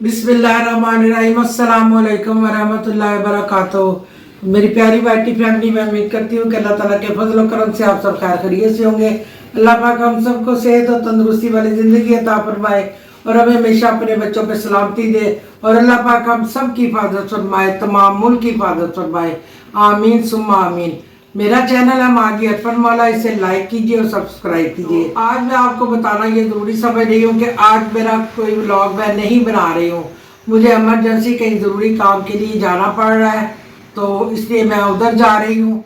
बिस्मिल्लाहिर्रहमानिर्रहीम अस्सलाम वालेकुम वरहमतुल्लाहि वबरकातुहू। मेरी प्यारी वाइटी फैमिली में उम्मीद करती हूँ कि अल्लाह ताला के फजल और करम से आप सब खैर खैरियत से होंगे। अल्लाह पाक हम सबको सेहत और तंदुरुस्ती वाली ज़िंदगी अता फरमाए और हमें हमेशा अपने बच्चों पे सलामती दे और अल्लाह पाक हम सब की हिफाजत फरमाए, तमाम मुल्क की हिफाजत फरमाए। आमीन सुम्मा आमीन। मेरा चैनल है माजी अरफन वाला, इसे लाइक कीजिए और सब्सक्राइब कीजिए। आज मैं आपको बताना ये ज़रूरी समझ रही हूँ कि आज मेरा कोई व्लॉग मैं नहीं बना रही हूँ। मुझे इमरजेंसी कहीं ज़रूरी काम के लिए जाना पड़ रहा है, तो इसलिए मैं उधर जा रही हूँ।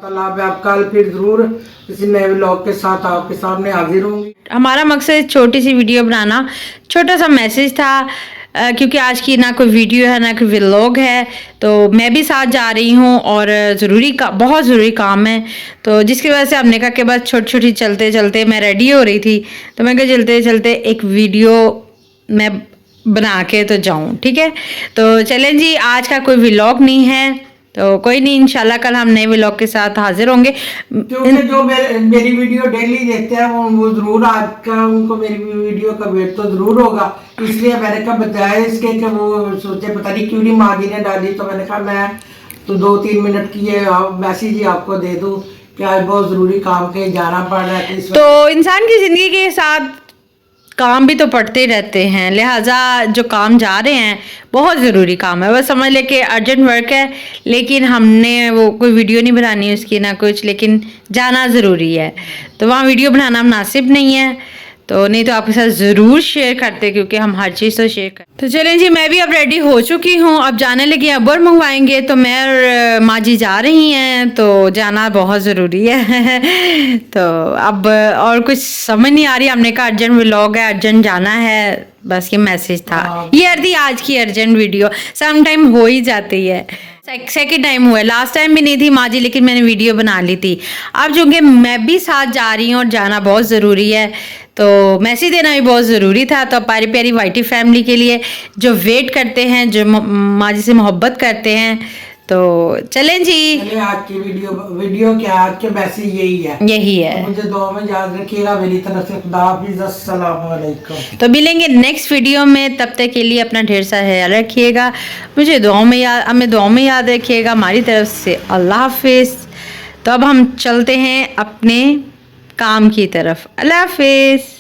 अल्लाह मैं आप कल फिर ज़रूर किसी नए व्लॉग के साथ आपके सामने हाजिर होंगी। हमारा मकसद छोटी सी वीडियो बनाना, छोटा सा मैसेज था, क्योंकि आज की ना कोई वीडियो है ना कोई व्लॉग है, तो मैं भी साथ जा रही हूँ और बहुत ज़रूरी काम है, तो जिसकी वजह से हमने कहा कि बस छोटी छोटी चलते चलते मैं रेडी हो रही थी, तो मैं कहा चलते चलते एक वीडियो मैं बना के तो जाऊँ। ठीक है, तो चलें जी, आज का कोई व्लॉग नहीं है, तो कोई नहीं, इंशाल्लाह कल हम नए व्लॉग के साथ हाजिर होंगे। क्योंकि जो मेरी वीडियो डेली देखते हैं वो जरूर आज का उनको मेरी वीडियो का वेट तो जरूर होगा, इसलिए मैंने कहा बताया इसके कि वो सोचे पता नहीं क्यों नहीं माँ जी ने डाली, तो मैंने कहा मैं तो 2-3 मिनट की ये मैसेज ही आपको दे दूँ कि आज बहुत ज़रूरी काम के जाना पड़ रहा है। तो इंसान की ज़िंदगी के साथ काम भी तो पढ़ते रहते हैं, लिहाजा जो काम जा रहे हैं बहुत ज़रूरी काम है, बस समझ ले कि अर्जेंट वर्क है, लेकिन हमने वो कोई वीडियो नहीं बनानी उसकी ना कुछ, लेकिन जाना ज़रूरी है, तो वहाँ वीडियो बनाना मुनासिब नहीं है, तो नहीं तो आपके साथ ज़रूर शेयर करते, क्योंकि हम हर चीज़ तो शेयर करते। तो चलें जी, मैं भी अब रेडी हो चुकी हूँ, अब जाने लगी, अब और मंगवाएंगे, तो मैं और माँ जी जा रही हैं, तो जाना बहुत ज़रूरी है तो अब और कुछ समझ नहीं आ रही, हमने कहा अर्जेंट व्लॉग है, अर्जेंट जाना है, बस ये मैसेज था। ये अर्धी आज की अर्जेंट वीडियो सम टाइम हो ही जाती है, सेकेंड टाइम हुआ है, लास्ट टाइम भी नहीं थी माँ जी, लेकिन मैंने वीडियो बना ली थी। अब चूँकि मैं भी साथ जा रही हूँ और जाना बहुत ज़रूरी है, तो मैसेज देना भी बहुत ज़रूरी था, तो प्यारी प्यारी वाइटी फैमिली के लिए जो वेट करते हैं, जो माँ जी से मोहब्बत करते हैं, तो चलें जी। आज की वीडियो क्या, आज के मैसेज यही है। तो मुझे दुआ में याद रखिएगा, मेरी तरफ से खुदा हाफिज़, अस्सलाम वालेकुम। तो मिलेंगे नेक्स्ट वीडियो में, तब तक के लिए अपना ढेर सारा ख्याल रखिएगा, मुझे हमें दुआ में याद रखिएगा, हमारी तरफ से अल्लाह हाफिज़। तो अब हम चलते हैं अपने काम की तरफ, अल्लाह हाफिज़।